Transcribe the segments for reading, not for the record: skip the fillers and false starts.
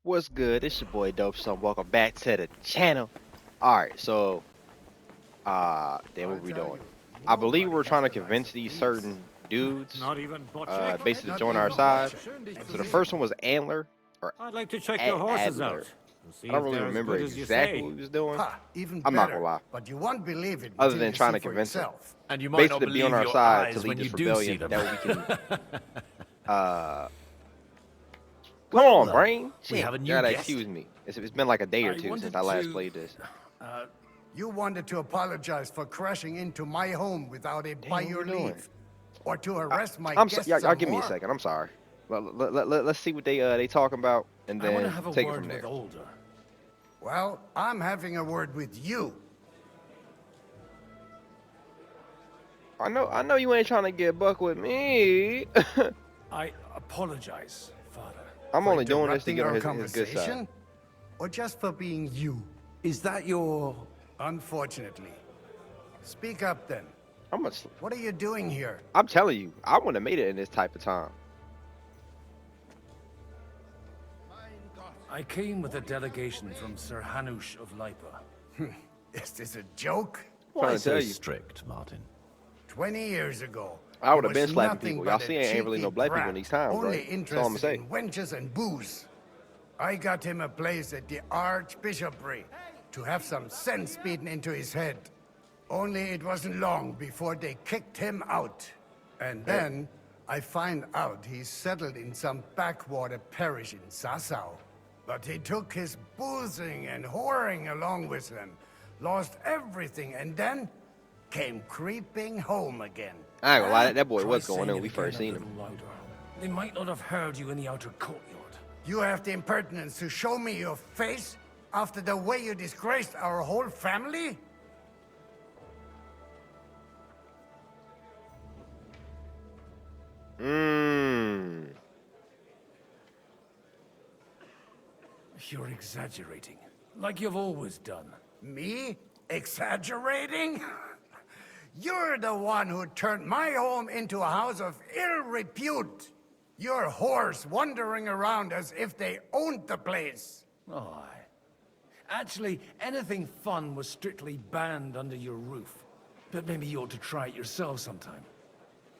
What's good? It's your boy DopeSomething. Welcome back to the channel. Alright, so then what we doing? I believe we're trying to convince these certain dudes Not even Botchek. basically to join our side. So the first one was Antler or I'd like to check your horses Adler. out. And see I don't if really they're as remember good as you exactly say. what he was doing. Even I'm not better, gonna lie. but you won't believe it Other until than you trying see to for convince him. yourself. And you might Basically not to be on believe our your side to eyes lead when this you do see rebellion them. that we can Come on, brain. We have a new gotta guest. excuse me. It's been like a day or two since wanted I last to- played this. You wanted to apologize for crashing into my home without a by what your you doing? leave, or to arrest my I'm guests. y'all give me a second. I'm sorry. Let's see what they talking about and I want to then have a take it word from with there. Older. Well, I'm having a word with you. I know you ain't trying to get buck with me. I apologize, Father. I'm For only doing this to interrupting get on our his good side. conversation, or just for being you. Is that your... Unfortunately. Speak up then. How much? What are you doing here? I'm telling you, I wouldn't have made it in this type of time. I came with a delegation from Sir Hanush of Lipa. Is this a joke? Trying to tell you. Strict, Martin? 20 years ago, I would he have been was slapping nothing people. but Y'all a see, ain't really no cheeky black people brat, in these times, only right? That's interested all I'm saying. in wenches and booze. I got him a place at the Archbishopric to have some sense beaten into his head. Only it wasn't long before they kicked him out. And then I find out he's settled in some backwater parish in Sassau. But he took his boozing and whoring along with him, lost everything, and then came creeping home again. I ain't gonna lie, that boy Try was going saying in when it we again first a seen him. little louder. They might not have heard you in the outer courtyard. You have the impertinence to show me your face after the way you disgraced our whole family? You're exaggerating, like you've always done. Me? Exaggerating? You're the one who turned my home into a house of ill repute. Your whores wandering around as if they owned the place. Oh, aye. Actually, anything fun was strictly banned under your roof. But maybe you ought to try it yourself sometime.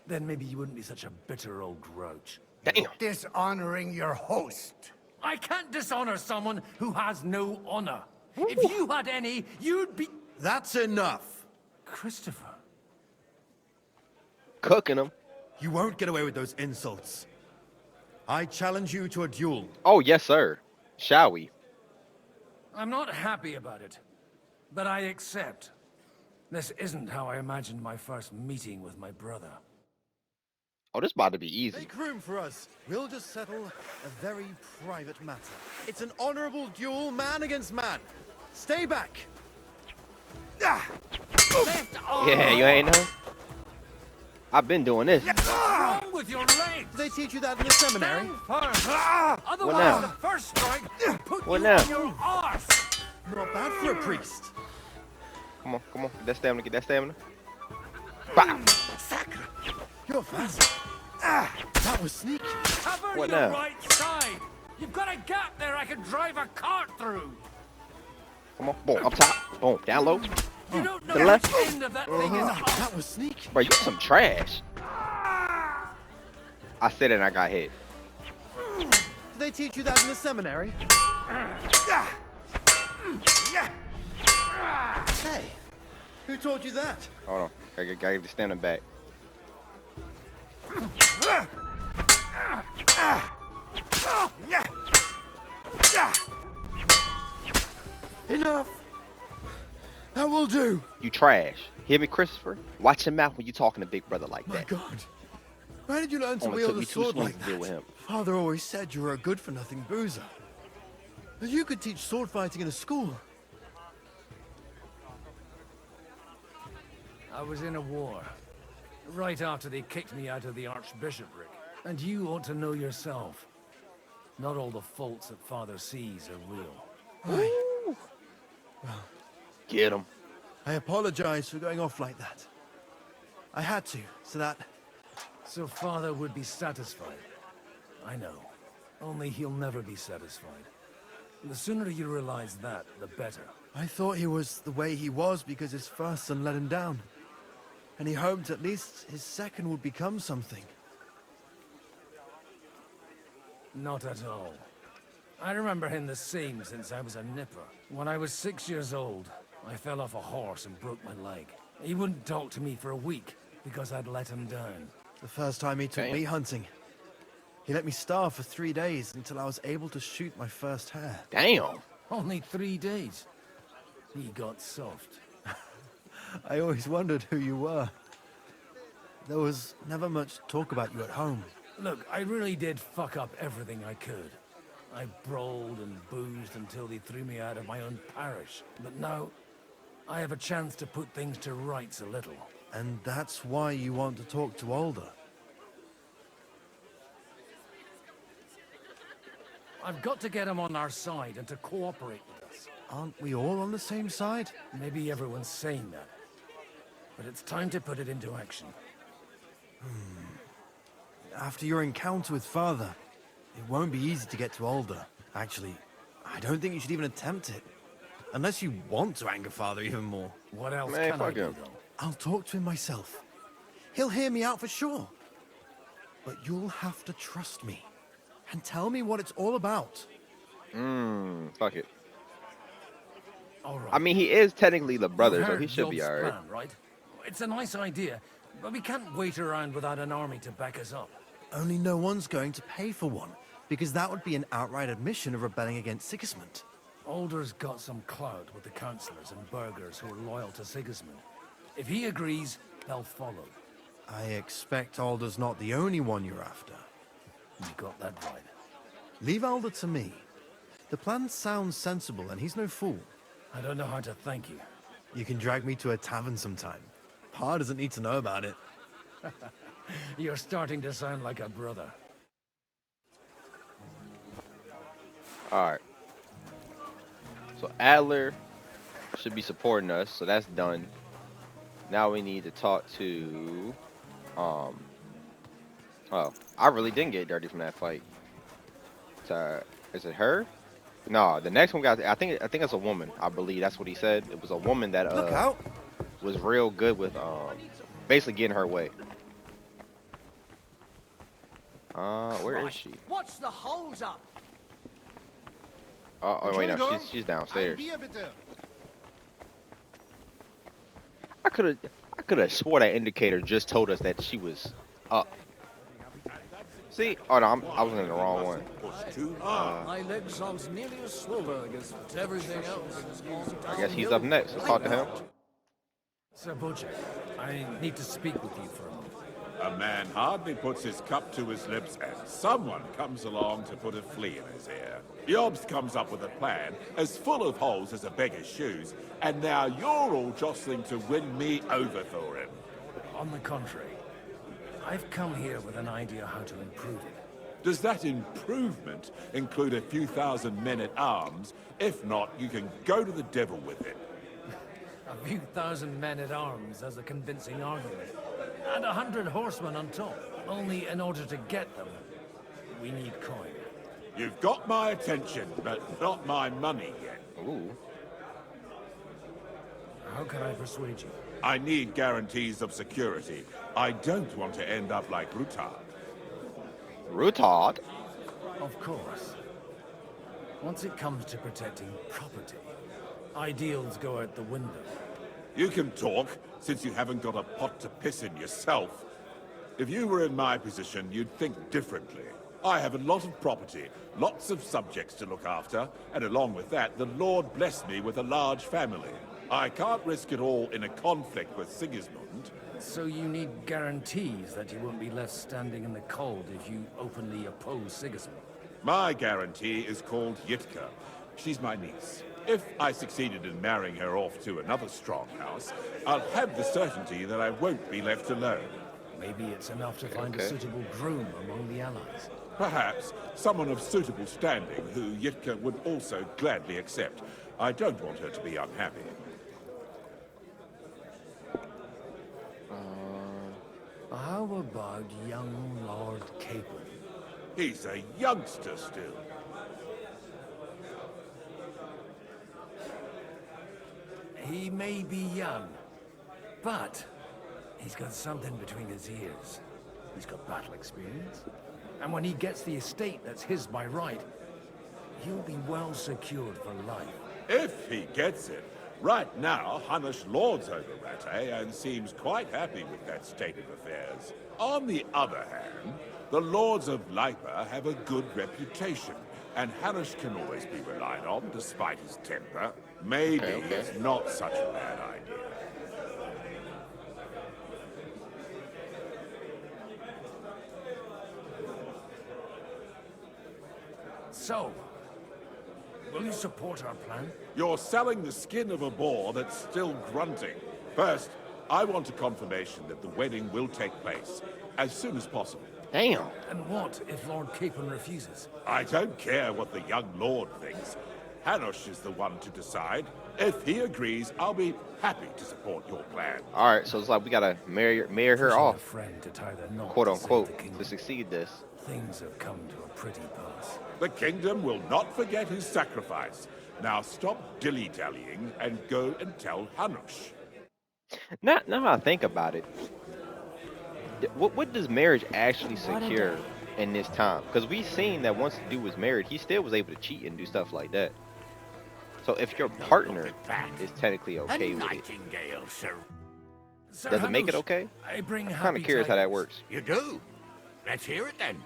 Then maybe you wouldn't be such a bitter old grouch. Damn. Dishonoring your host. I can't dishonor someone who has no honor. If you had any, you'd be... That's enough. Christopher. Cooking him. You won't get away with those insults. I challenge you to a duel. Oh yes, sir. Shall we? I'm not happy about it, but I accept. This isn't how I imagined my first meeting with my brother. Oh, this about to be easy. Make room for us. We'll just settle a very private matter. It's an honorable duel, man against man. Stay back. Left arm! Yeah, you ain't know. I've been doing this. What's wrong with your legs? Did they teach you that in the seminary? Stand firm. Otherwise, now? the first strike will put What you now? on your arse. Not bad for a priest. Come on. Get that stamina. Get that stamina. Bam. You're fast. That was sneaky. Cover What your now? right side. You've got a gap there I can drive a cart through. Come on. Boom. Up top. Boom. Down low. You don't know the left. which end of that thing is up. That was sneaky. Bro, you some trash. I said it and I got hit. Did they teach you that in the seminary? Hey, who taught you that? Hold on. Gotta get the stamina back. Enough. That will do. You trash. Hear me, Christopher? Watch your mouth when you talking to Big Brother like My that. God. Where did you learn to Only wield took a me 2 sword swings like to deal with that? him. Father always said you were a good-for-nothing boozer. But you could teach sword fighting in a school. I was in a war. Right after they kicked me out of the Archbishopric. And you ought to know yourself. Not all the faults that Father sees are real. Get him. I apologize for going off like that. I had to, so that... So Father would be satisfied. I know. Only he'll never be satisfied. The sooner you realize that, the better. I thought he was the way he was because his first son let him down. And he hoped at least his second would become something. Not at all. I remember him the same since I was a nipper. When I was 6 years old, I fell off a horse and broke my leg. He wouldn't talk to me for a week because I'd let him down. The first time he took me hunting, he let me starve for 3 days until I was able to shoot my first hare. Damn. Only 3 days. He got soft. I always wondered who you were. There was never much talk about you at home. Look, I really did fuck up everything I could. I brawled and boozed until they threw me out of my own parish. But now, I have a chance to put things to rights a little. And that's why you want to talk to Alder. I've got to get him on our side and to cooperate with us. Aren't we all on the same side? Maybe everyone's saying that. But it's time to put it into action. After your encounter with Father, it won't be easy to get to Alder. Actually, I don't think you should even attempt it. Unless you want to anger Father even more. What else Man, can I fuck do, him. though? I'll talk to him myself. He'll hear me out for sure. But you'll have to trust me. And tell me what it's all about. Fuck it. All right. I mean, he is technically the brother, You've so heard he should be Job's alright. plan, right? It's a nice idea, but we can't wait around without an army to back us up. Only no one's going to pay for one, because that would be an outright admission of rebelling against Sigismund. Alder's got some clout with the councillors and burghers who are loyal to Sigismund. If he agrees, they'll follow. I expect Alder's not the only one you're after. You got that right. Leave Alder to me. The plan sounds sensible, and he's no fool. I don't know how to thank you. You can drag me to a tavern sometime. Pa doesn't need to know about it. You're starting to sound like a brother. Alright. So Adler should be supporting us, so that's done. Now we need to talk to oh, I really didn't get dirty from that fight. Is it her? No, the next one got I think it's a woman. I believe that's what he said. It was a woman that Look out! was real good with basically getting her way. Where is she? What's the holes up? Oh wait, no, she's downstairs. I could have swore that indicator just told us that she was up. See? Oh no, I was in the wrong one. My leg sounds nearly as swollen as everything else. I guess he's up next. Let's talk to him. Sir Botchek, I need to speak with you for a moment. A man hardly puts his cup to his lips and someone comes along to put a flea in his ear. Yobs comes up with a plan as full of holes as a beggar's shoes, and now you're all jostling to win me over for him. On the contrary, I've come here with an idea how to improve it. Does that improvement include a few thousand men-at-arms? If not, you can go to the devil with it. A few thousand men-at-arms as a convincing argument. And 100 horsemen on top. Only in order to get them, we need coin. You've got my attention, but not my money yet. Ooh. How can I persuade you? I need guarantees of security. I don't want to end up like Rutard. Rutard? Of course. Once it comes to protecting property, ideals go out the window. You can talk, since you haven't got a pot to piss in yourself. If you were in my position, you'd think differently. I have a lot of property, lots of subjects to look after, and along with that, the Lord blessed me with a large family. I can't risk it all in a conflict with Sigismund. So you need guarantees that you won't be left standing in the cold if you openly oppose Sigismund. My guarantee is called Yitka. She's my niece. If I succeeded in marrying her off to another strong house, I'll have the certainty that I won't be left alone. Maybe it's enough to find a Okay. suitable groom among the allies. Perhaps someone of suitable standing who Yitka would also gladly accept. I don't want her to be unhappy. How about young Lord Capel? He's a youngster still. He may be young, but he's got something between his ears. He's got battle experience. And when he gets the estate that's his by right, he'll be well secured for life. If he gets it. Right now, Hanush lords over Rattay and seems quite happy with that state of affairs. On the other hand, the lords of Lipa have a good reputation, and Hanush can always be relied on despite his temper. Maybe Okay. it's not such a bad idea. So, will you support our plan? You're selling the skin of a boar that's still grunting. First, I want a confirmation that the wedding will take place as soon as possible. Damn. And what if Lord Capon refuses? I don't care what the young lord thinks. Hanush is the one to decide. If he agrees, I'll be happy to support your plan. All right, so it's like we gotta marry her Pushing a off, friend to tie the knot quote to save unquote, the kingdom. to succeed this. Things have come to a pretty pass. The kingdom will not forget his sacrifice. Now stop dilly-dallying and go and tell Hanush. Now I think about it, what does marriage actually secure in this time? Because we seen that once the dude was married, he still was able to cheat and do stuff like that. So if your partner is technically okay with it, Sir. Sir does it make it Hanush, okay? I bring I'm kind happy of curious how that tidings. works. You do? Let's hear it then.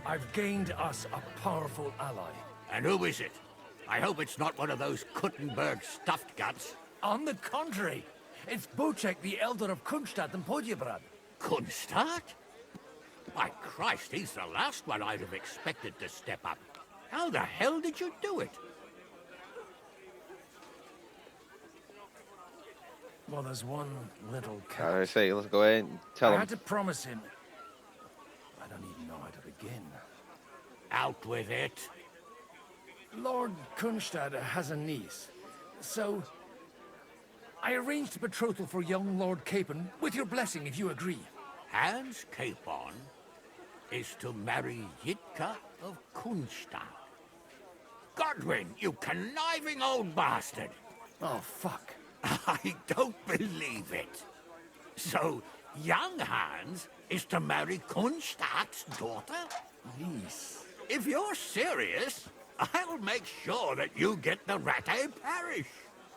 I've gained us a powerful ally. And who is it? I hope it's not one of those Kuttenberg stuffed guts. On the contrary, it's Botchek, the Elder of Kunstadt and Podjebrad. Kunstadt? By Christ, he's the last one I'd have expected to step up. How the hell did you do it? Well, there's one little I catch. say, let's go ahead and tell I him. had to promise him. I don't even know how to begin. Out with it. Lord Kunstadt has a niece, so I arranged a betrothal for young Lord Capon, with your blessing if you agree. Hans Capon is to marry Yitka of Kunstadt. Godwin, you conniving old bastard! Oh, fuck. I don't believe it. So, young Hans is to marry Kunstadt's daughter? Niece. If you're serious, I'll make sure that you get the Rattay parish.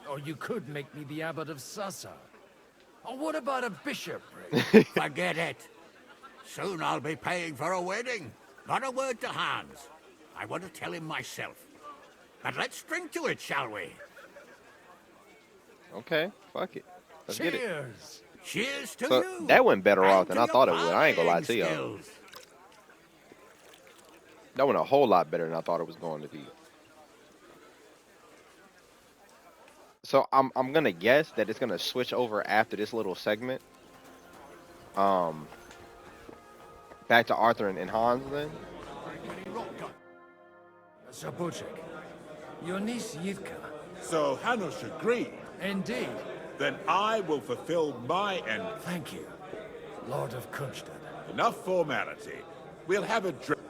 Or you could make me the abbot of Sassa. Or what about a bishopric? Forget it. Soon I'll be paying for a wedding. Not a word to Hans. I want to tell him myself. But let's drink to it, shall we? Okay, fuck it. Let's get it. Cheers! Cheers to So you. that went better and off than to I your thought it would. I ain't gonna lie to partying y'all. skills. That went a whole lot better than I thought it was going to be. So I'm gonna guess that it's gonna switch over after this little segment. Back to Arthur and Hans then. Sir Botchek, your niece Yitka. So Hanush agreed. Indeed. Then I will fulfill my end. Thank you, Lord of Kunstadt. Enough formality. We'll have a drink.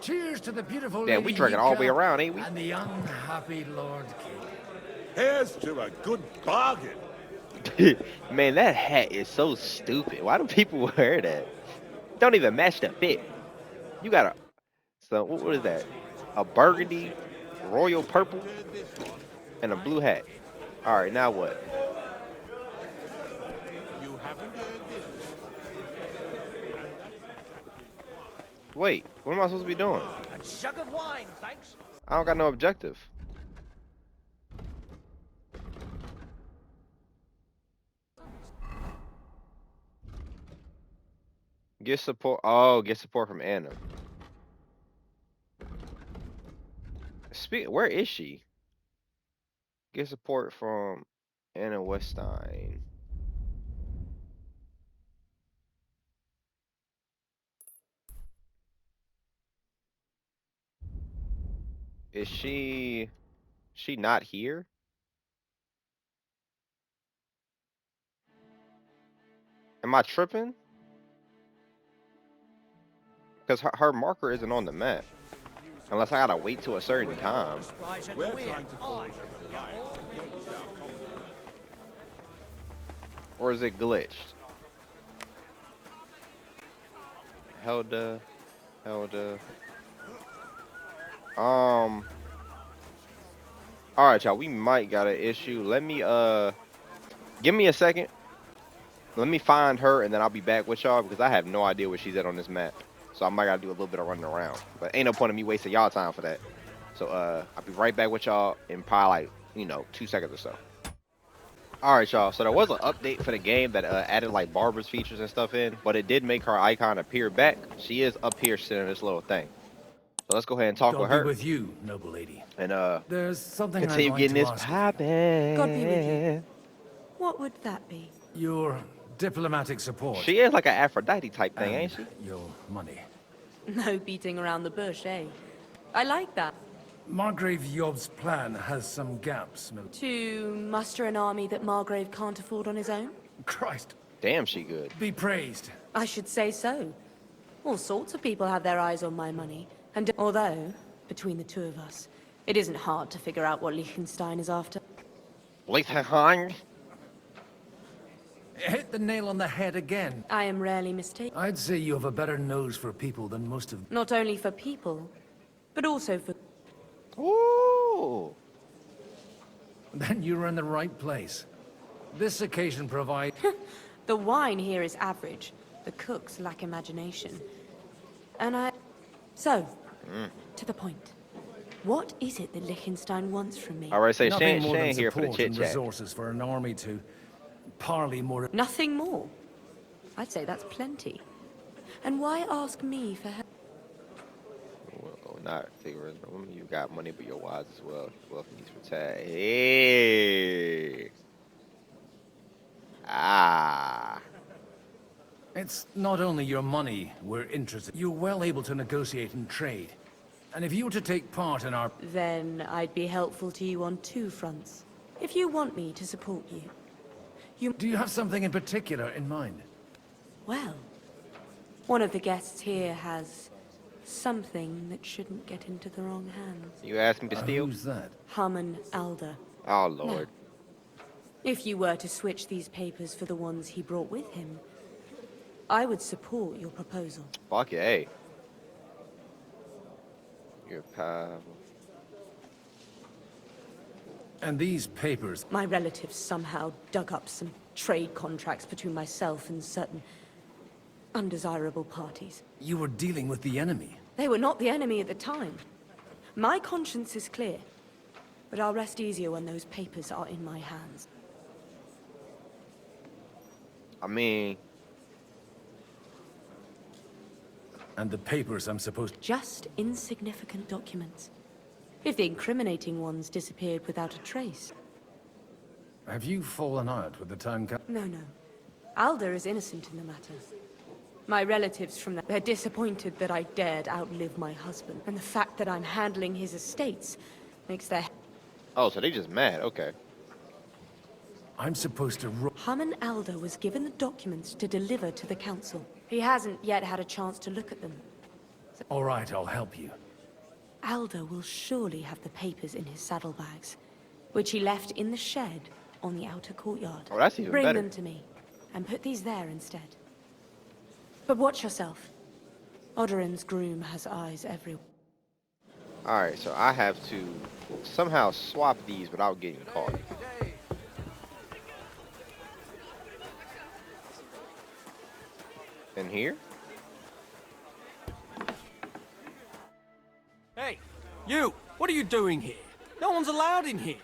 Cheers to the beautiful Yeah, lady we drinking all the way Yitka around, ain't we? And the unhappy Lord Capon. Here's to a good bargain. Man, that hat is so stupid. Why do people wear that? Don't even match the fit. You got a so what is that? A burgundy, royal purple, and a blue hat. All right, now what? Wait, what am I supposed to be doing? A jug of wine, thanks. I don't got no objective. Get support. Oh, get support from Anna. Where is she? Get support from Anna Waldstein. Is she not here? Am I tripping? Because her marker isn't on the map. Unless I gotta wait till a certain time. We're trying to forge Or is it glitched? Helda. Alright, y'all, we might got an issue. Let me give me a second. Let me find her and then I'll be back with y'all because I have no idea where she's at on this map. So I might gotta do a little bit of running around. But ain't no point in me wasting y'all time for that. So I'll be right back with y'all in probably like, you know, 2 seconds or so. Alright, y'all. So there was an update for the game that added like Barbara's features and stuff in, but it did make her icon appear back. She is up here sitting in this little thing. So let's go ahead and talk God with be her. with you, noble lady. And There's something continue I'd like getting to this ask. poppin'. God be with you. What would that be? Your diplomatic support. She is like an Aphrodite type thing, and ain't she? your money. No beating around the bush, eh? I like that. Margrave Yob's plan has some gaps. To muster an army that Margrave can't afford on his own? Christ, Damn, she good. be praised. I should say so. All sorts of people have their eyes on my money. And although, between the two of us, it isn't hard to figure out what Liechtenstein is after. Liechtenstein? Hit the nail on the head again. I am rarely mistaken. I'd say you have a better nose for people than most of... Not only for people, but also for... Ooh. Then you're in the right place. This occasion provides... The wine here is average. The cooks lack imagination. And So, to the point. What is it that Liechtenstein wants from me? All right, say Nothing Shane, more than Shane here for the support chit and chat. resources for an army to parley more... Nothing more. I'd say that's plenty. And why ask me for help? Well, not figuring. You got money, but you're wise as well. Welcome to protect. Hey. Ah. It's not only your money we're interested. You're well able to negotiate and trade. And if you were to take part in our... Then I'd be helpful to you on two fronts. If you want me to support you, Do you have something in particular in mind? well, one of the guests here has something that shouldn't get into the wrong hands. You asked me to steal? Who's that? Haman Alder. Oh, Lord. If you were to switch these papers for the ones he brought with him, I would support your proposal. Fuck yeah. Hey. You're powerful. And these papers... My relatives somehow dug up some trade contracts between myself and certain undesirable parties. You were dealing with the enemy. They were not the enemy at the time. My conscience is clear, but I'll rest easier when those papers are in my hands. I mean, And the papers I'm supposed... Just insignificant documents. If the incriminating ones disappeared without a trace. Have you fallen out with the town council? No. Alder is innocent in the matter. My relatives from that, they're disappointed that I dared outlive my husband. And the fact that I'm handling his estates makes their... oh, so they just mad. Okay. I'm supposed to... Haman Alder was given the documents to deliver to the council. He hasn't yet had a chance to look at them. All right, I'll help you. Alder will surely have the papers in his saddlebags, which he left in the shed on the outer courtyard. Oh, that's even Bring better. them to me, and put these there instead. But watch yourself. Odoran's groom has eyes everywhere. Alright, so I have to somehow swap these without getting caught. In here? Hey, you! What are you doing here? No one's allowed in here.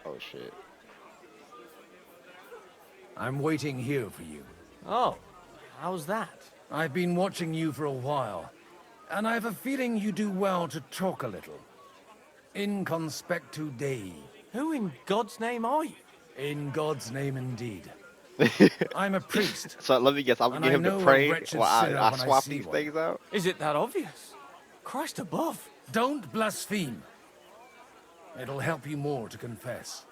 Oh shit. I'm waiting here for you. Oh, how's that? I've been watching you for a while, and I have a feeling you do well to talk a little. In conspectu Dei. Who in God's name are you? In God's name indeed. I'm a priest. So let me guess, I'm And gonna I get him know to a pray wretched while sinner I when I swap see these one. things out? Is it that obvious? Christ above. Don't blaspheme. It'll help you more to confess.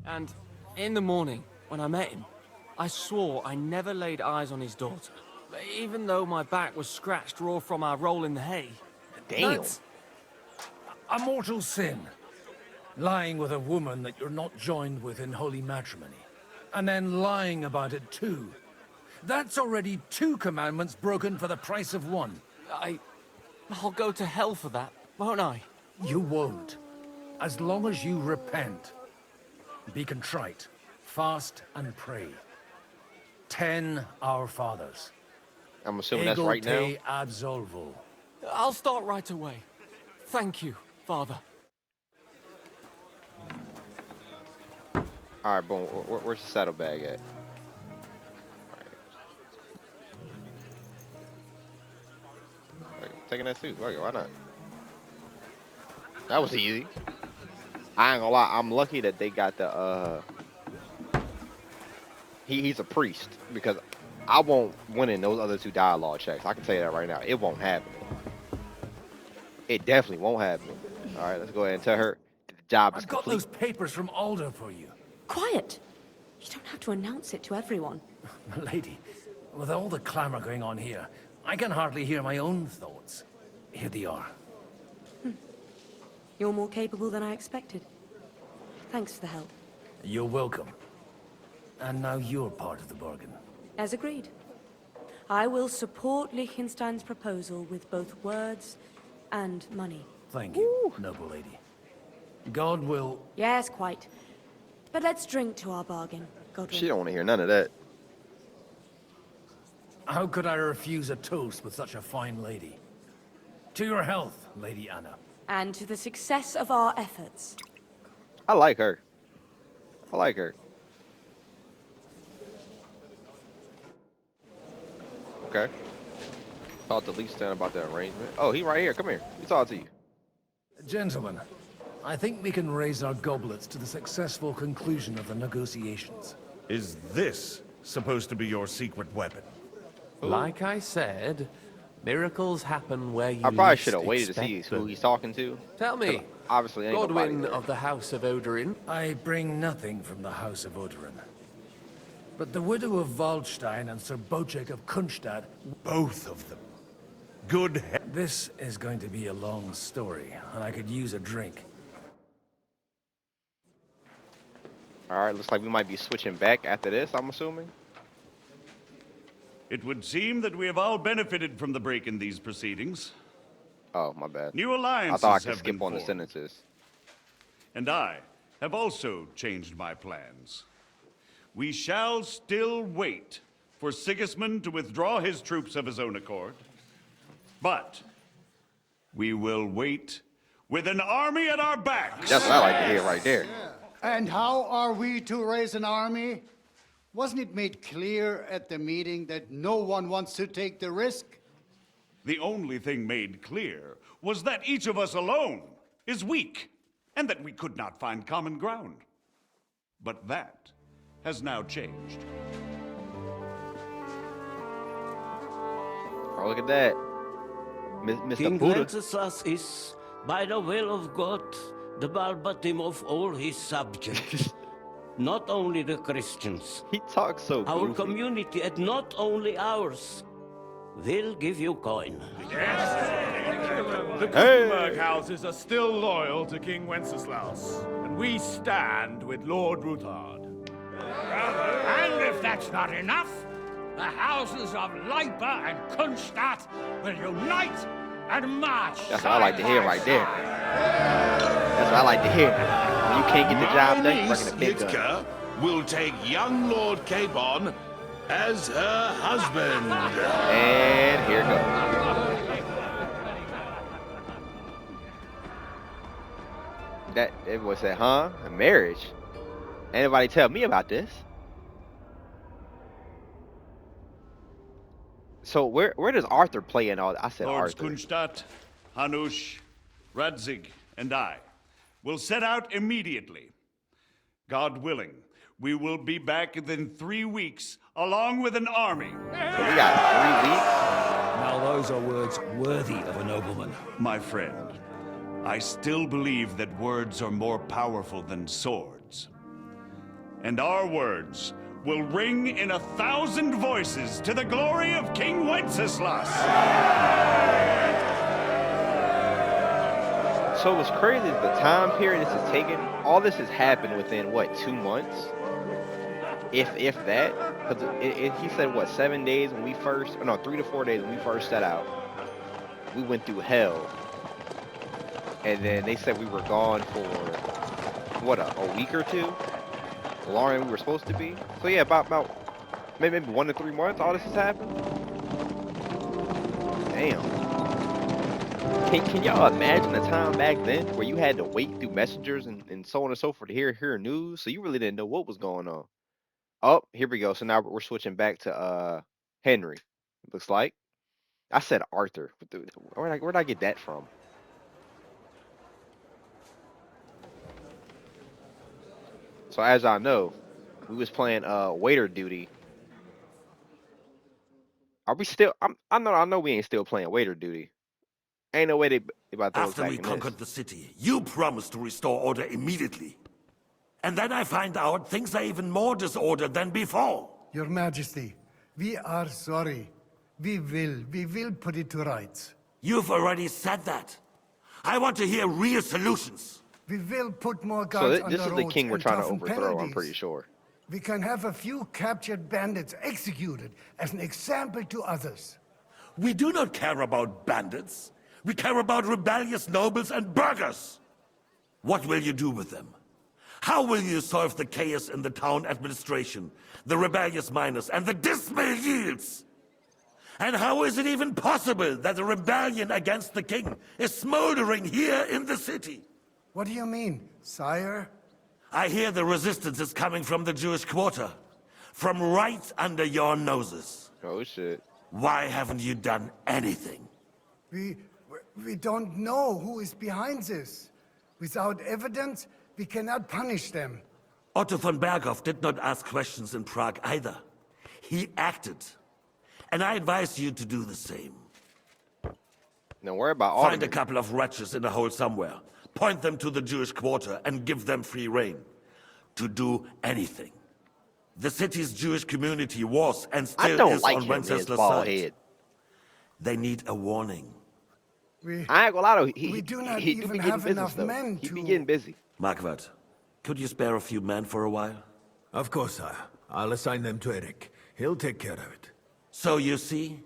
And in the morning, when I met him, I swore I never laid eyes on his daughter. Even though my back was scratched raw from our roll in the hay. Damn. That's a mortal sin. Lying with a woman that you're not joined with in holy matrimony. And then lying about it too. That's already 2 commandments broken for the price of 1. I'll go to hell for that, won't I? You won't. As long as you repent. Be contrite, fast and pray. 10 Our Fathers. I'm assuming that's right now. Ego te absolvo. I'll start right away. Thank you, Father. All right, boom. Where's the saddlebag at? All right, taking that suit. Okay, why not? That was easy. I ain't gonna lie. I'm lucky that they got the he's a priest, because I won't win in those other 2 dialogue checks. I can tell you that right now. It won't happen. It definitely won't happen. All right, let's go ahead and tell her the job is I've got complete. those papers from Alder for you. Quiet! You don't have to announce it to everyone. Lady, with all the clamor going on here, I can hardly hear my own thoughts. Here they are. You're more capable than I expected. Thanks for the help. You're welcome. And now you're part of the bargain. As agreed. I will support Liechtenstein's proposal with both words and money. Thank you, noble lady. God will... Yes, quite. But let's drink to our bargain, Godwin. She don't want to hear none of that. How could I refuse a toast with such a fine lady? To your health, Lady Anna. And to the success of our efforts. I like her. I like her. Okay. Talk to Liechtenstein about the arrangement. Oh, he right here. Come here. We talk to you. Gentlemen, I think we can raise our goblets to the successful conclusion of the negotiations. Is this supposed to be your secret weapon? Like I said, miracles happen where you I probably least should have waited to see expect who them. he's talking to. Tell me, Obviously, ain't nobody Godwin there. of the House of Odorin, I bring nothing from the House of Odorin. But the widow of Waldstein and Sir Botchek of Kunstadt, Both of them. Good he- this is going to be a long story, and I could use a drink. All right, looks like we might be switching back after this, I'm assuming. It would seem that we have all benefited from the break in these proceedings. Oh, my bad. New I alliances thought I could have skip been on the formed. sentences. And I have also changed my plans. We shall still wait for Sigismund to withdraw his troops of his own accord. But we will wait with an army at our backs. That's what I like to hear right there. And how are we to raise an army? Wasn't it made clear at the meeting that no one wants to take the risk? The only thing made clear was that each of us alone is weak, and that we could not find common ground. But that has now changed. Oh, look at that. Mr. King Buddha. Wenceslas is, by the will of God, the Balbatim of all his subjects. Not only the Christians. He talks so Our goofy. community, and not only ours, will give you coin. The Kuchenberg houses are still loyal to King Wenceslas, and we stand with Lord Ruthard. And if that's not enough, the houses of Leipa and Kunstadt will unite and march. That's what I like to hear right there. That's what I like to hear. When you can't get the job done, you bring the big gun. Yitzka will take young Lord Cabon as her husband. And here goes. That it was that, huh? A marriage. Anybody tell me about this? So where does Arthur play in all that? I said Lords Arthur. Kunstadt, Hanush, Radzig, and I will set out immediately. God willing, we will be back within 3 weeks, along with an army. So we got 3 weeks. Now those are words worthy of a nobleman. My friend, I still believe that words are more powerful than swords. And our words will ring in 1,000 voices to the glory of King Wenceslas. So what's crazy is the time period this is taking. All this has happened within what, 2 months, if that. Because he said what, 7 days when we first, or no, 3 to 4 days when we first set out. We went through hell, and then they said we were gone for what, a week or two, longer than we were supposed to be. So yeah, about maybe 1 to 3 months. All this has happened. Damn. Can y'all imagine the time back then where you had to wait through messengers and so on and so forth to hear news? So you really didn't know what was going on. Oh, here we go. So now we're switching back to Henry. It looks like. I said Arthur. Where'd I get that from? So as I know, we was playing waiter duty. Are we still? I know we ain't still playing waiter duty. Ain't no way they about to throw us After back we in conquered this. the city, you promised to restore order immediately. And then I find out things are even more disordered than before. Your Majesty, we are sorry. We will put it to rights. You've already said that. I want to hear real solutions. We will put more So guards on this the is the roads king we're and trying to toughen overthrow. penalties. I'm pretty sure. We can have a few captured bandits executed as an example to others. We do not care about bandits. We care about rebellious nobles and burghers. What will you do with them? How will you solve the chaos in the town administration, the rebellious miners, and the dismal yields? And how is it even possible that a rebellion against the king is smoldering here in the city? What do you mean, sire? I hear the resistance is coming from the Jewish quarter, from right under your noses. Oh shit. Why haven't you done anything? We don't know who is behind this. Without evidence, we cannot punish them. Otto von Berghoff did not ask questions in Prague either. He acted. And I advise you to do the same. Don't worry about all. Find a couple of wretches in a hole somewhere. Point them to the Jewish quarter and give them free rein. To do anything. The city's Jewish community was and still is on Wenceslaus' side. They need a warning. I ain't gonna lie though, We do not he do even be getting have busy enough though. men He be to- getting busy. Marquardt, could you spare a few men for a while? Of course, sire. I'll assign them to Eric. He'll take care of it. So you see,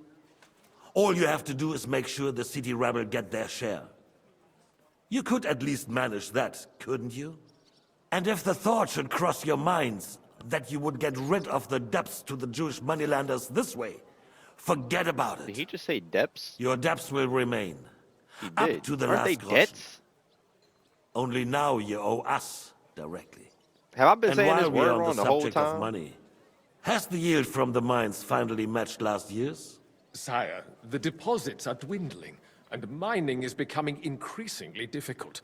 all you have to do is make sure the city rebel get their share. You could at least manage that, couldn't you? And if the thought should cross your minds that you would get rid of the debts to the Jewish moneylanders this way, forget about it. Did he just say debts? Your debts will remain. He Up did. to the Aren't last they groschen. debts? Only now you owe us directly. Have I been And saying while this we're word on wrong the the whole subject of time? money, has the yield from the mines finally matched last year's? Sire, the deposits are dwindling, and mining is becoming increasingly difficult.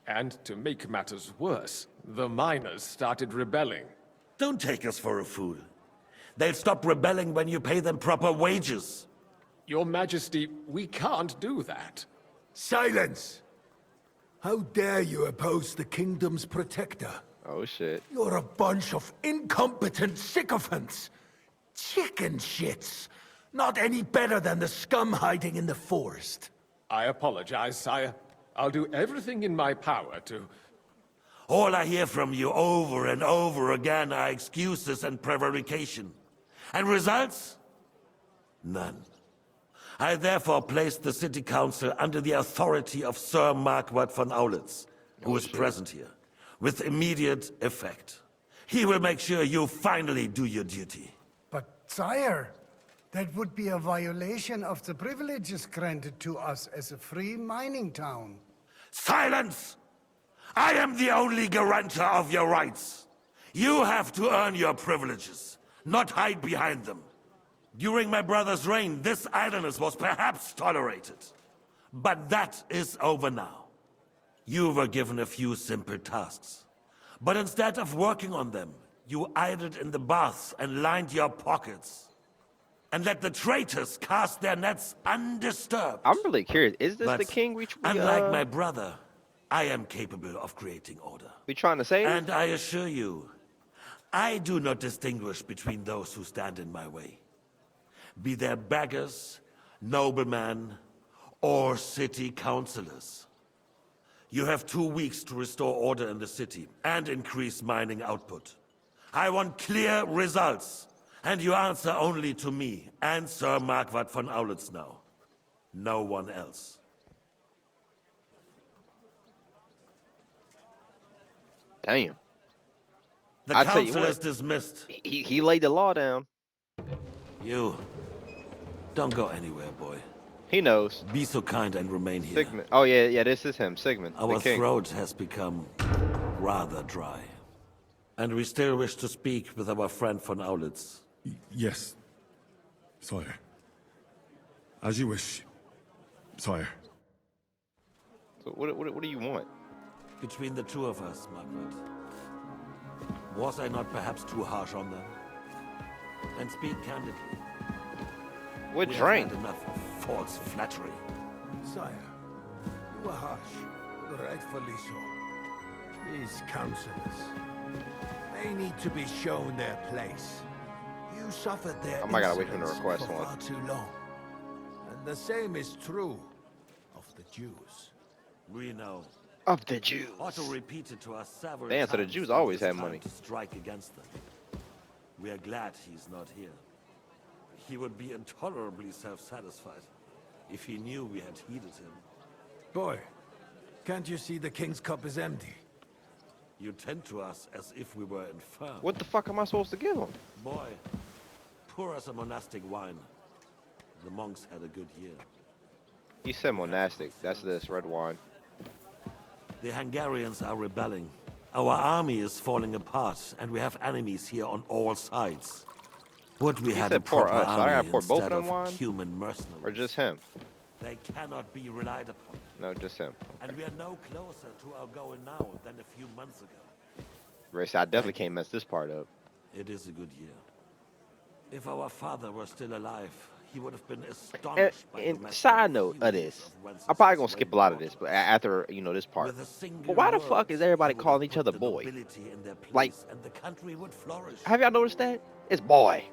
And to make matters worse, the miners started rebelling. Don't take us for a fool. They'll stop rebelling when you pay them proper wages. Your Majesty, we can't do that. Silence! How dare you oppose the kingdom's protector? Oh shit. You're a bunch of incompetent sycophants! Chicken shits! Not any better than the scum hiding in the forest. I apologize, sire. I'll do everything in my power to... All I hear from you over and over again are excuses and prevarication. And results? None. I therefore placed the city council under the authority of Sir Marquardt von Aulitz, who is present here, with immediate effect. He will make sure you finally do your duty. But, sire, that would be a violation of the privileges granted to us as a free mining town. Silence! I am the only guarantor of your rights. You have to earn your privileges, not hide behind them. During my brother's reign, this idleness was perhaps tolerated. But that is over now. You were given a few simple tasks. But instead of working on them, you idled in the baths and lined your pockets. And let the traitors cast their nets undisturbed. I'm really curious. Is this But the king we unlike my brother, I am capable of creating order. we trying to say? And I assure you, I do not distinguish between those who stand in my way. Be they beggars, noblemen, or city councillors. You have 2 weeks to restore order in the city and increase mining output. I want clear results, and you answer only to me and Sir Marquardt von Aulitz now. No one else. Damn. The I tell you council what, is dismissed. he laid the law down. You don't go anywhere, boy. He knows. Be so kind and remain here. Sigmund. Oh yeah, this is him, Sigmund. Our the king. throat has become rather dry. And we still wish to speak with our friend von Aulitz. Yes, sire. As you wish, sire. So what do you want? Between the two of us, Margaret. Was I not perhaps too harsh on them? And speak candidly. What we drink? have had enough of false flattery. Sire, you were harsh, but rightfully so. These counselors, they need to be shown their place. You suffered their I gotta wait for the insolence request for one. far too long. And the same is true of the Jews. We know. Of the Jews. Otto repeated to us several Damn, times so the Jews that always it is had time money. to strike against them. We are glad he's not here. He would be intolerably self-satisfied if he knew we had heeded him. Boy, can't you see the king's cup is empty? You tend to us as if we were infirm. What the fuck am I supposed to give him? Boy, pour us a monastic wine. The monks had a good year. He said monastic. That's this red wine. The Hungarians are rebelling. Our army is falling apart, and we have enemies here on all sides. Would we He had said a pour proper us. So I army gotta pour both instead of them of wine? human mercenaries. Or just him? They cannot be relied upon. No, just him. And we are no closer to our goal now than a few months ago. Race, I definitely can't mess this part up. It is a good year. If our father were still alive, he would have been astonished by the And massive side note of furies this, of Wenceslas I'm probably gonna skip a lot of rainwater. this, but after this part. With a single But why the word, fuck is everybody he would calling have each put other the boy? nobility in their Like, place, and the country would flourish. have y'all noticed that? It's boy.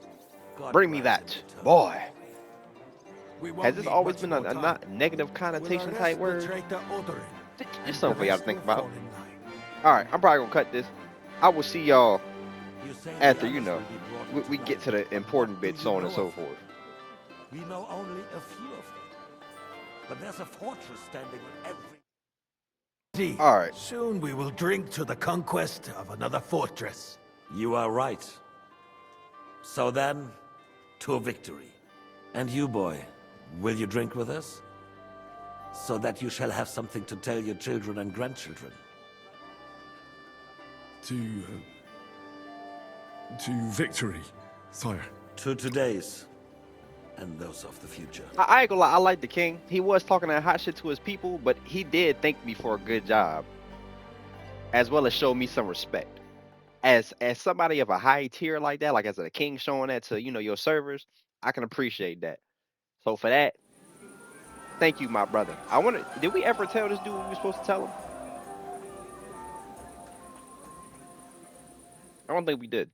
God Bring me grant that him eternal boy. We won't Has this need always much been more a time. not negative We'll connotation arrest type the word? traitor Otherin, and Just something for y'all to the think rest will about. fall in line. All right, I'm probably gonna cut this. I will see y'all You say the after others will be brought we into get to line. the important What do bits, you so on know and so of them? forth. We know only a few of them. But there's a fortress standing on every... See, All right. soon we will drink to the conquest of another fortress. You are right. So then, to victory. And you, boy, will you drink with us? So that you shall have something to tell your children and grandchildren. To victory, sire. To today's, and those of the future. I ain't gonna lie, I like the king. He was talking that hot shit to his people, but he did thank me for a good job, as well as show me some respect. As somebody of a high tier like that, like as a king showing that to your servers, I can appreciate that. So for that, thank you, my brother. I wonder, did we ever tell this dude what we were supposed to tell him? I don't think we did.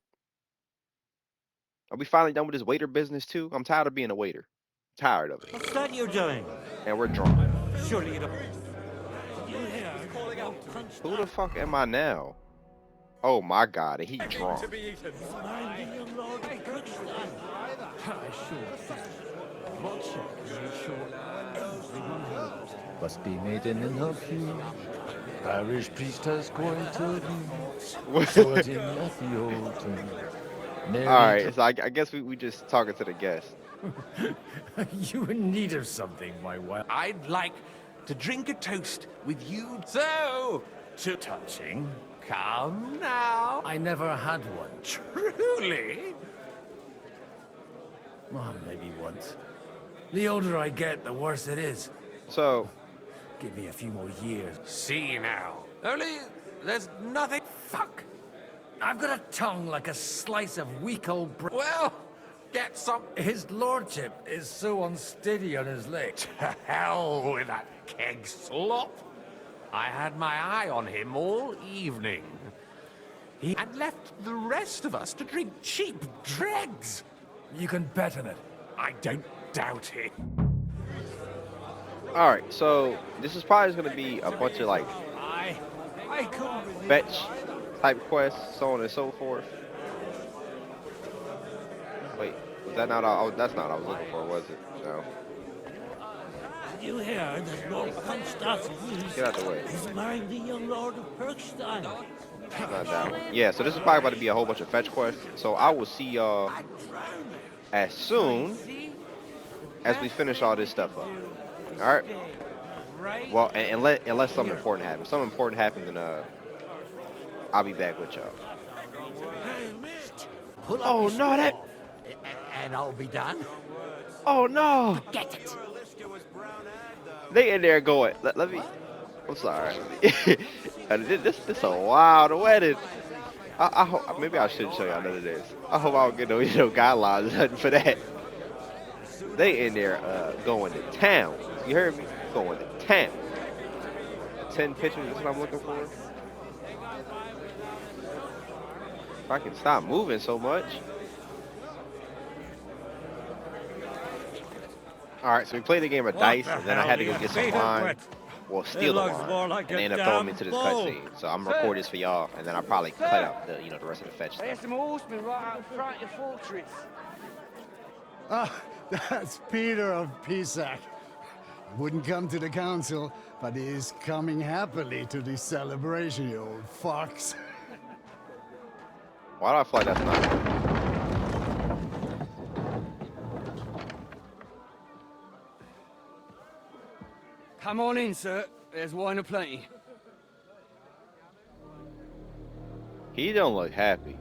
Are we finally done with this waiter business too? I'm tired of being a waiter. Tired of it. What's that you're doing? And we're drunk. Surely you don't... Who the fuck am I now? Oh my god, and he drunk. Must be maiden in her pew. Parish priest has going to be sorting at the altar. Alright, so I guess we just talking to the guests. You in need of something, my wife. I'd like to drink a toast with you. So, to touching. Come now. I never had one. Truly? Well, maybe once. The older I get, the worse it is. So, give me a few more years. See now. Only there's nothing. Fuck. I've got a tongue like a slice of weak old bread. Well, get some. His lordship is so unsteady on his legs. To hell with that keg slop. I had my eye on him all evening. He had left the rest of us to drink cheap dregs. You can bet on it. I don't doubt it. alright, so this is probably going to be a bunch of like fetch type quests, so on and so forth. Wait, was that not all? That's not what I was looking for, was it? No. You hear that Lord Kunstadt Get out the way. is marrying the young Lord of Bergstein. Not that one. Yeah, so this is probably about to be a whole bunch of fetch quests. So I will see y'all as soon as we finish all this stuff up. All right. Well, unless something important happens. Something important happens, then I'll be back with y'all. Oh no, that. And I'll be done. Oh no. Get it. They in there going. Let me. I'm sorry. This a wild wedding. I hope maybe I shouldn't show y'all none of this. I hope I don't get no guidelines or nothing for that. They in there going to town. You heard me? Going to town. 10 pictures is what I'm looking for. If I can stop moving so much. Alright, so we played the game of dice, and then I had to go get some wine. Well, steal the wine. And they ended up throwing me into this cutscene. So I'm gonna record this for y'all, and then I'll probably cut out the the rest of the fetch stuff. There's some horsemen right out front of the fortress. Ah, that's Peter of Pisac. Wouldn't come to the council, but he is coming happily to this celebration, you old fox. Why do I feel like that's not? Come on in, sir. There's wine aplenty. He don't look happy.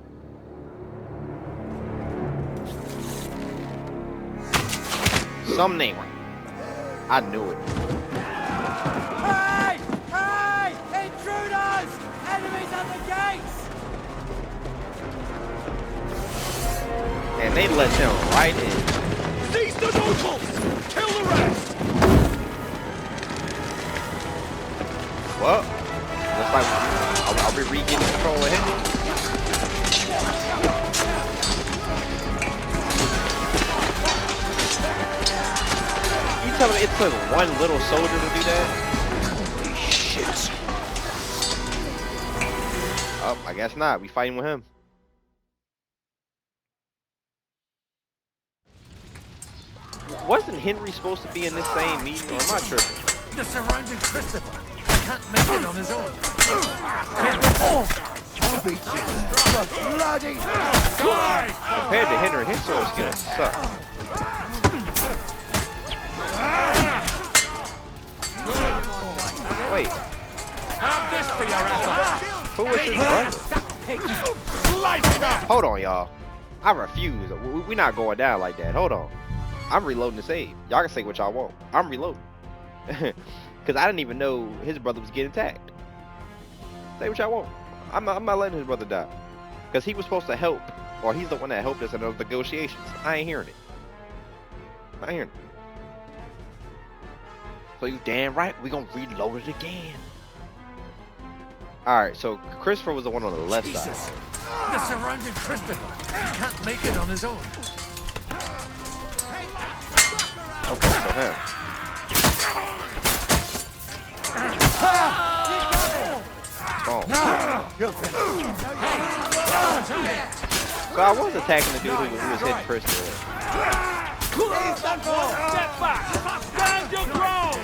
Some name. I knew it. Hey! Hey! Intruders! Enemies at the gates! And they let them right in. Seize the nobles! Kill the rest! Well, looks like I'll be regaining control of him. You tell me it took one little soldier to do that? Holy shit. Oh, I guess not. We fighting with him. Wasn't Henry supposed to be in this same meeting, or am I tripping? The surrounding Christopher. He can't make it on his own. Bloody Compared to Henry, his sword skills suck. Wait. Have this for your ass. Who was his brother? Hold on, y'all. I refuse. We're not going down like that. Hold on. I'm reloading the save. Y'all can say what y'all want. I'm reloading. Because I didn't even know his brother was getting attacked. Say what y'all want. I'm not letting his brother die. Because he was supposed to help. Or he's the one that helped us in those negotiations. I ain't hearing it. I ain't hearing it. So you damn right, we gonna reload it again. Alright, so Christopher was the one on the left side. The surrounding Christopher. He can't make it on his own. Okay, so him. Oh. So I was attacking the dude who was hitting Christopher. Step back! Stand your ground!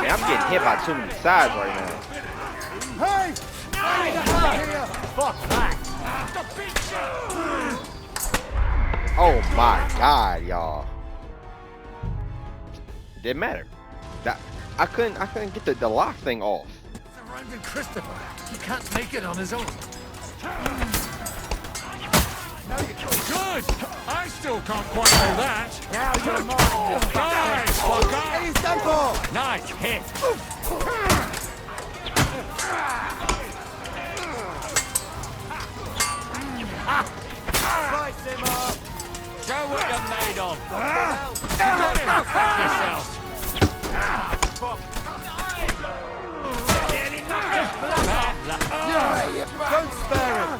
Man, I'm getting hit by too many sides right now. Hey! Fuck that! Oh my god, y'all. Didn't matter. I couldn't get the lock thing off. Surrounding Christopher. He can't make it on his own. Good! I still can't quite do that. Now you're mine. Nice, fucker! He's done for! Nice hit! what you're made of. Back yourself. Don't spare him!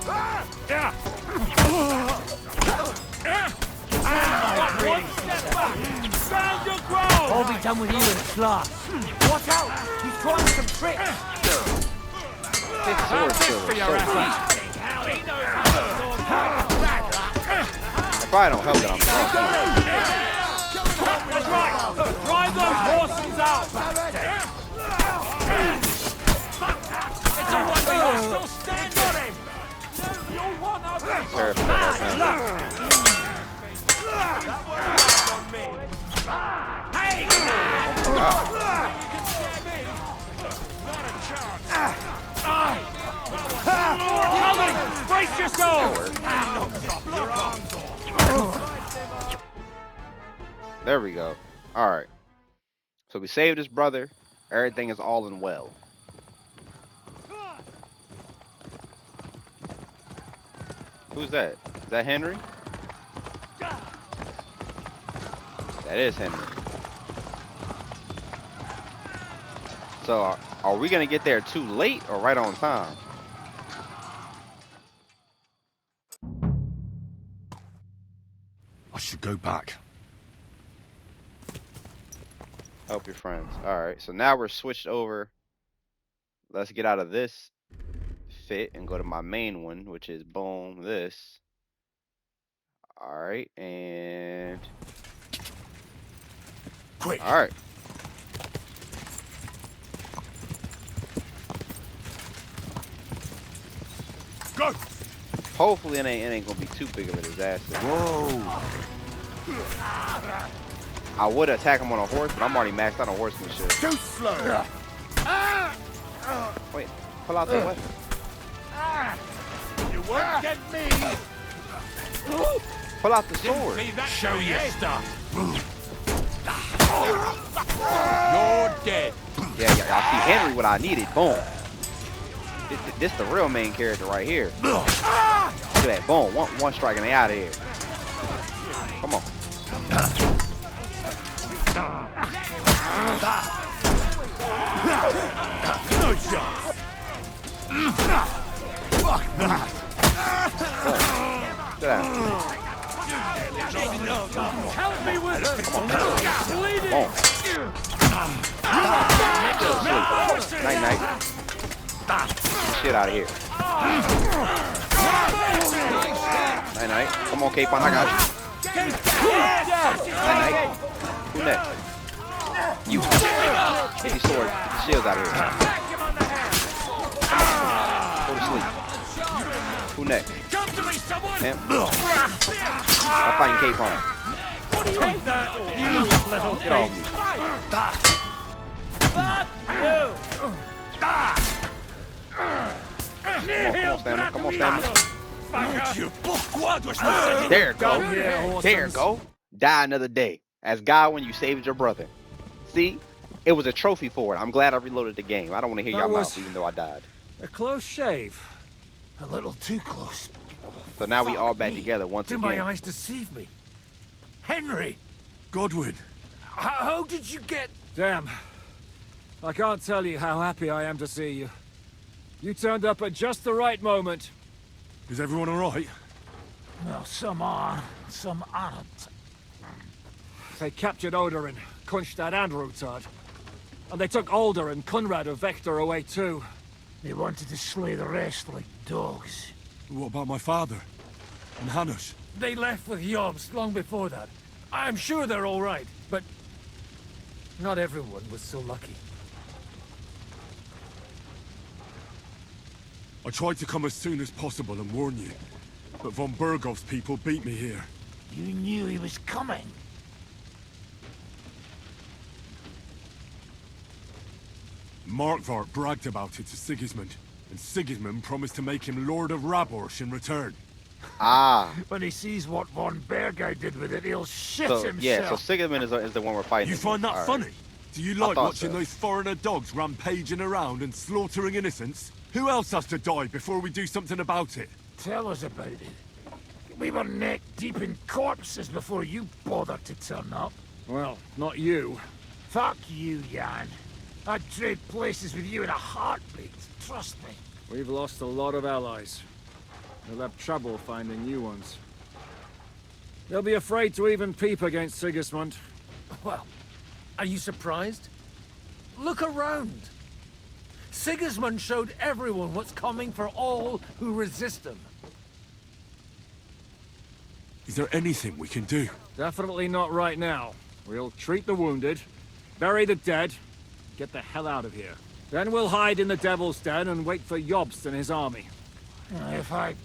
Stand your ground! I'll be done with you in a flash. Watch out! He's trying some tricks! For your If I don't help it, I'm wrong. That's right! Drive those horses out! It's a wonder you're still standing! You're one of them! Hey! Coming! Brace yourself! There we go. All right. So we saved his brother. Everything is all in well. Who's that? Is that Henry? That is Henry. So are we gonna get there too late or right on time? I should go back. Help your friends. All right. So now we're switched over. Let's get out of this fit and go to my main one, which is boom, this. All right. And quick. All right. Go. Hopefully it ain't gonna be too big of a disaster. Whoa. I would attack him on a horse, but I'm already maxed out on horsemanship. Too slow. Wait, pull out the weapon. You won't get me! Pull out the sword. Show your stuff! You're dead! Yeah, I see Henry what I needed. Boom. This the real main character right here. Look at that. Boom. One strike and they out of here. Come on. No shot. Fuck that. Get out. Help me with her! Night night. Get shit out of here. Night night. Come on, Capon, I got you. Night night. Who next? You. Get your sword. Get the shields out of here. Go to sleep. Who next? Him. I'm fighting Capon. Get off me. Come on, stamina. There it go. There it go. Die another day. As God when you saved your brother. See? It was a trophy for it. I'm glad I reloaded the game. I don't want to hear y'all mouth even though I died. A close shave. A little too close. So now we all back together once Did again. my eyes deceive me? Henry! Godwin! How did you get... Damn. I can't tell you how happy I am to see you. You turned up at just the right moment. Is everyone alright? Well, some are, some aren't. They captured Oder and Kunstadt and Rutard. And they took Alder and Conrad of Vector away too. They wanted to slay the rest like dogs. What about my father? And Hanush? They left with Yobs long before that. I'm sure they're all right, but not everyone was so lucky. I tried to come as soon as possible and warn you, but von Bergov's people beat me here. You knew he was coming. Markvart bragged about it to Sigismund, and Sigismund promised to make him Lord of Raborsh in return. Ah. When he sees what von Bergau did with it, he'll shit So, himself. yeah, so Sigismund is the one we're fighting. You find that All funny? right. Do you I like thought watching so. those foreigner dogs rampaging around and slaughtering innocents? Who else has to die before we do something about it? Tell us about it. We were neck deep in corpses before you bothered to turn up. Well, not you. Fuck you, Jan. I'd trade places with you in a heartbeat, trust me. We've lost a lot of allies. We'll have trouble finding new ones. They'll be afraid to even peep against Sigismund. Well, are you surprised? Look around. Sigismund showed everyone what's coming for all who resist him. Is there anything we can do? Definitely not right now. We'll treat the wounded, bury the dead, get the hell out of here. Then we'll hide in the Devil's Den and wait for Jobst and his army. If I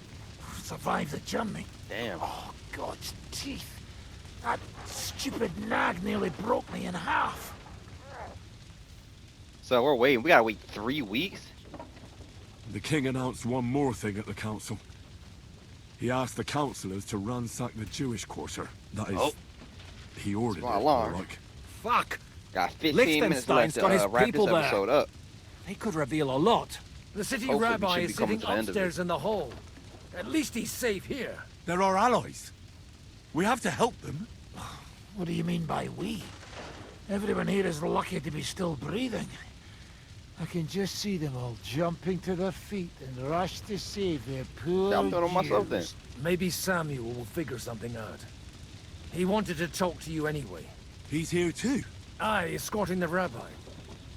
survive the journey. Damn. Oh, God's teeth. That stupid nag nearly broke me in half. So we're waiting. We gotta wait 3 weeks? The king announced one more thing at the council. He asked the councillors to ransack the Jewish quarter. That is, he ordered it. alarm. Like. Fuck! Got 15 minutes left Liechtenstein's to got his wrap people this episode there. up. They could reveal a lot. The city Hopefully we rabbi should is be coming sitting to the end of it. upstairs in the hall. At least he's safe here. They're our allies. We have to help them. What do you mean by we? Everyone here is lucky to be still breathing. I can just see them all jumping to their feet and rush to save their poor Yeah, I'm doing it myself then. Jews. Maybe Samuel will figure something out. He wanted to talk to you anyway. He's here too. Aye, escorting the rabbi.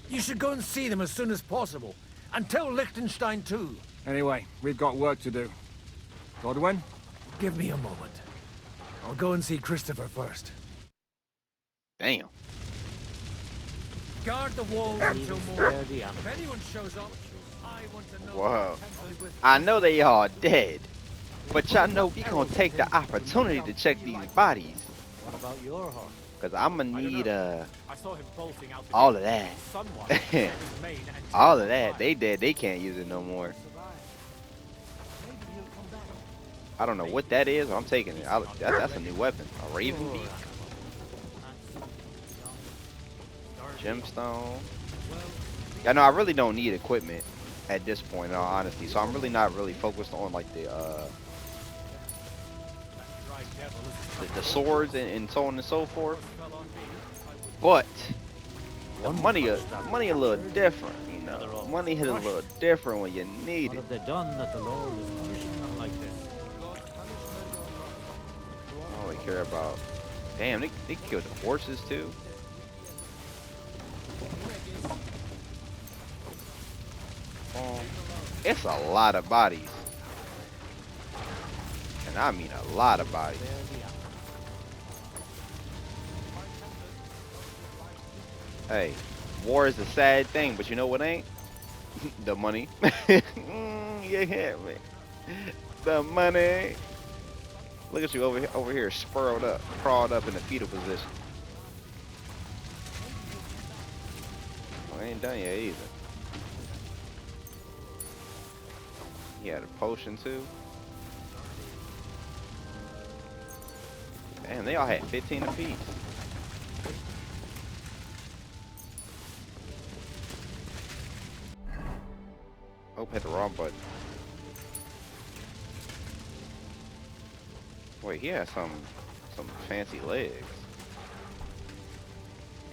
You should go and see them as soon as possible. And tell Liechtenstein too. Anyway, we've got work to do. Godwin? Give me a moment. I'll go and see Christopher first. Damn. Guard the walls until morning. If anyone shows up, I want to know. Whoa. I know they all dead. But y'all know we gonna take the opportunity to check these bodies. What about your horse? Cause I'ma need I saw him bolting out all of that. Someone All of that. They dead, they can't use it no more. I don't know what that is, but I'm taking it. That's a new weapon. A raven beak. Gemstone. Yeah, no, I really don't need equipment at this point, in all honesty. So I'm really not really focused on like the swords and so on and so forth. But the money a little different, you know. Money hit a little different when you need it. What have they done that the Lord is punishing them like this? I don't really care about. Damn, they killed the horses too. It's a lot of bodies. And I mean a lot of bodies. Hey, war is a sad thing, but you know what ain't? The money. You hear me? The money. Look at you over here, spurled up, crawled up in the fetal position. Well, I ain't done yet either. He had a potion too. Damn, they all had 15 apiece. Oh, hit the wrong button. Wait, he has some fancy legs.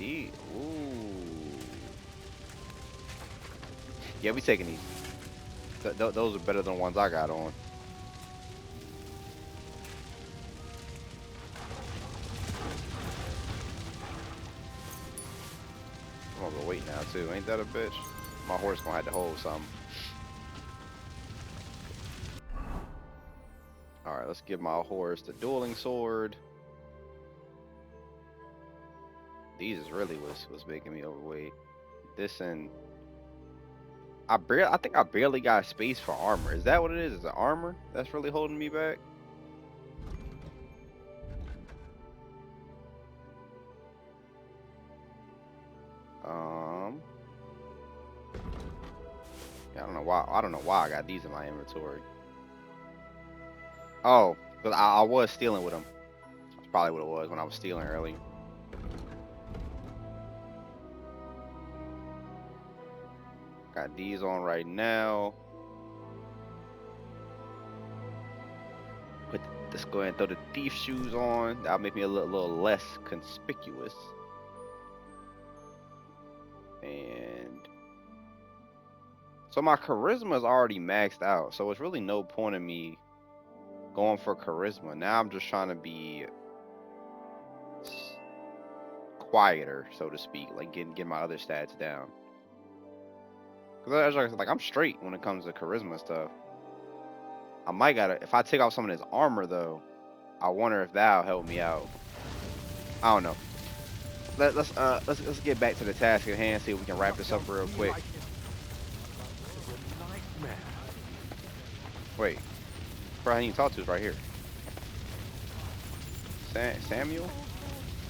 Ooh. Yeah, we taking these. Those are better than the ones I got on. I'm gonna go wait now too. Ain't that a bitch? My horse gonna have to hold something. Alright, let's give my horse the dueling sword. These is really what's making me overweight. This and I think I barely got space for armor. Is that what it is? Is it armor that's really holding me back? Yeah, I don't know why I got these in my inventory. Oh, but I was stealing with them. That's probably what it was when I was stealing earlier. Got these on right now. Let's go ahead and throw the thief shoes on. That'll make me a little less conspicuous. And so my charisma is already maxed out, so it's really no point in me going for charisma. Now I'm just trying to be quieter, so to speak, like get my other stats down. Cause like I'm straight when it comes to charisma stuff. I might gotta, if I take off some of this armor though, I wonder if that'll help me out. I don't know. Let's get back to the task at hand. See if we can wrap this up real quick. Wait, bro, I need to talk to us right here. Samuel?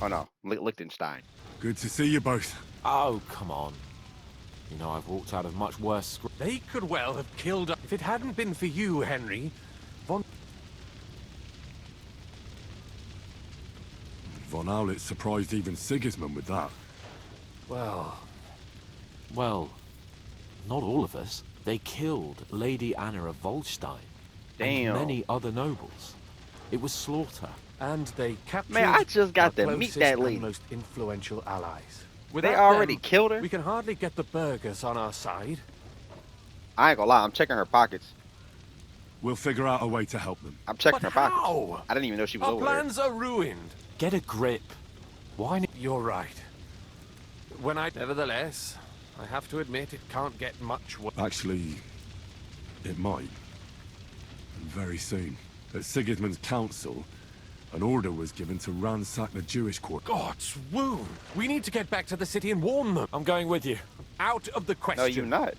Oh no, Liechtenstein. Good to see you both. Oh, come on. You know, I've walked out of much worse. They could well have killed us. If it hadn't been for you, Henry, Von Aulitz surprised even Sigismund with that. Well, not all of us. They killed Lady Anna of Waldstein. Damn. And many other nobles. It was slaughter. And they captured Man, I just got our to meet closest that and lady. most influential allies. They Without already them, killed her? We can hardly get the burghers on our side. I ain't gonna lie, I'm checking her pockets. We'll figure out a way to help them. I'm checking But her pockets. how? I didn't even know she was Our over plans are ruined. Get a grip. Why? You're right. Nevertheless, I have to admit it can't get much worse. Actually, it might. And very soon. At Sigismund's council, an order was given to ransack the Jewish quarter. God's womb! We need to get back to the city and warn them. I'm going with you. Out of the question. No, you're not.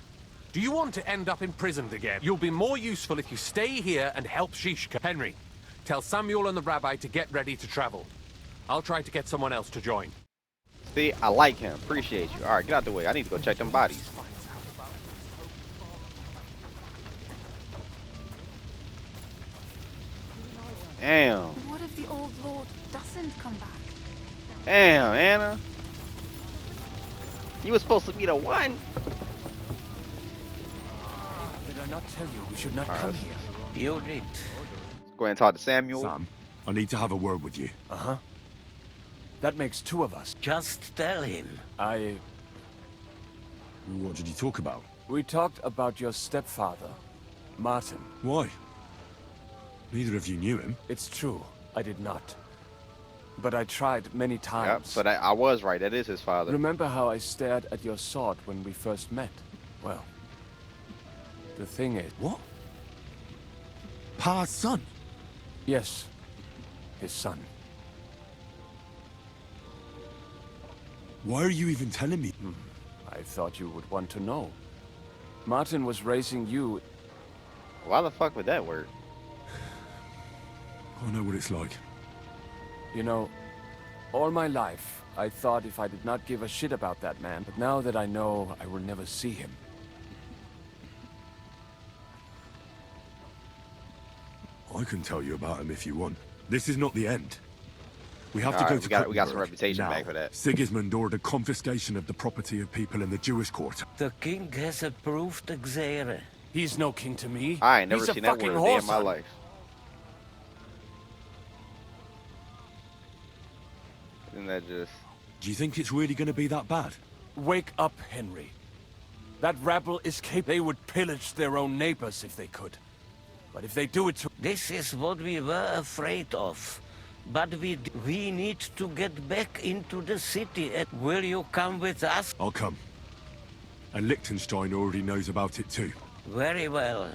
Do you want to end up imprisoned again? You'll be more useful if you stay here and help Shishka. Henry, tell Samuel and the rabbi to get ready to travel. I'll try to get someone else to join. See, I like him. Appreciate you. All right, get out the way. I need to go check them bodies. Damn. What if the old lord doesn't come back? Damn, Anna. You were supposed to be the one. Did I not tell you we should not come here? You did. Go ahead and talk to Samuel. Sam, I need to have a word with you. Uh-huh. That makes two of us. Just tell him. What did you talk about? We talked about your stepfather, Martin. Why? Neither of you knew him. It's true, I did not. But I tried many times. Yep, so I was right. That is his father. Remember how I stared at your sword when we first met? Well, the thing is... What? Pa's son? Yes, his son. Why are you even telling me? I thought you would want to know. Martin was raising you... Why the fuck would that work? I know what it's like. You know, all my life, I thought if I did not give a shit about that man, but now that I know, I will never see him. I can tell you about him if you want. This is not the end. We have to All go right, to we got some Kuttenberg. reputation Now, back for that. Sigismund ordered confiscation of the property of people in the Jewish quarter. The king has approved Xere. He's no king to me. I ain't never He's a seen that fucking word a day in whoreson. my life. Isn't that just... Do you think it's really going to be that bad? Wake up, Henry. That rabble is capable. They would pillage their own neighbors if they could. But if they do it to... This is what we were afraid of. But we need to get back into the city. Will you come with us? I'll come. And Liechtenstein already knows about it too. Very well.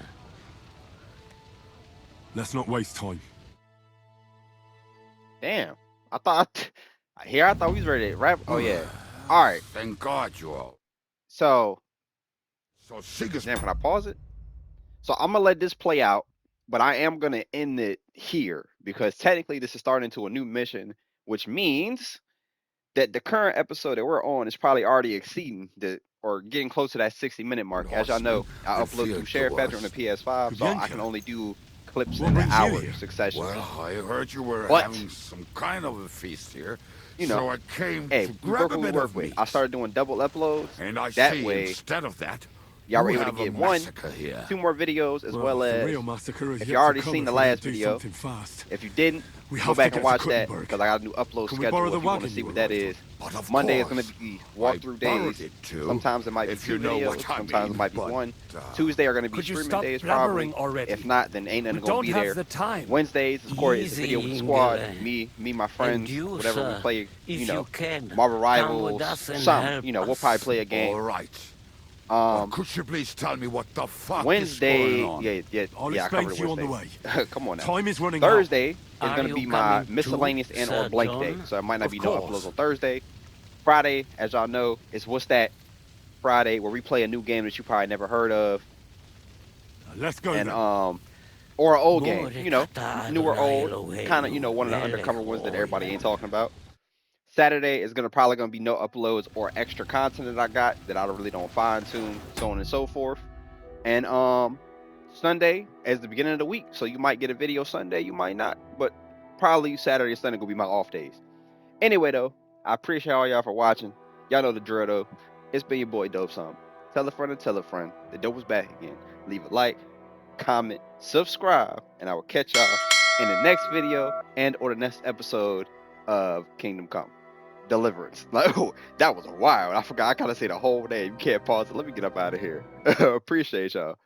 Let's not waste time. Damn. I thought we was ready to wrap. Oh yeah. All right. Thank God you all. So Sigismund. Damn, can I pause it? So I'm gonna let this play out, but I am gonna end it here because technically this is starting into a new mission, which means that the current episode that we're on is probably already exceeding or getting close to that 60-minute mark. As y'all know, I upload through Share Factor on the PS5, so I can only do clips in the hour succession. Well, I heard you were But- having some kind of a feast here, You know, so I came hey, to we grab work a what we bit work of with. meat. I started doing double uploads. And I that see way, instead of that, y'all were We able to have a get one, massacre here. 2 more videos, as well the as real massacre is if yet you to already come seen the if we don't last do video. something fast. If you didn't, We go have to back get and to watch that Kuttenberg. because I got a new upload Can we borrow schedule. the If you want to wagon see you what were that waiting is, But of Monday is course, going to be I walkthrough borrowed days. it too, Sometimes it might be if 2 you know videos. what I Sometimes mean, it might be but, 1. Tuesday are going to be Could you streaming stop days probably. blabbering already? If not, then ain't We nothing going don't to be have there. the time. Wednesdays, of course, is a video with the Easy, squad. Ingele. Me, my And friends, you, whatever we sir, play. if You know, you can, Marvel come with Rivals, us and something. help You know, we'll us. probably play a game. All right. But Um, could you please tell me what the fuck is Wednesday, going on? I'll I explain covered to you on the Wednesday. Come on now. Time is running out. Thursday is Are going to you be my coming miscellaneous too, and or Sir blank John? day, so it might not Of be no course. uploads on Thursday. Friday, as y'all know, is What's That Friday, where we play a new game that you probably never heard of, Let's go and then. or an old game, you know, Morikata new or old, Elohim, kind of, you know, one of the undercover ones that everybody ain't talking about. Saturday is probably gonna be no uploads or extra content that I got that I really don't fine tune, so on and so forth. And Sunday is the beginning of the week, so you might get a video Sunday, you might not, but probably Saturday and Sunday gonna be my off days. Anyway though, I appreciate all y'all for watching. Y'all know the drill though. It's been your boy DopeSomething. Tell a friend and tell a friend. The Dope is back again. Leave a like, comment, subscribe, and I will catch y'all in the next video and or the next episode of Kingdom Come Deliverance. Like, oh, that was a wild. I forgot. I gotta say the whole name. You can't pause it. Let me get up out of here. Appreciate y'all.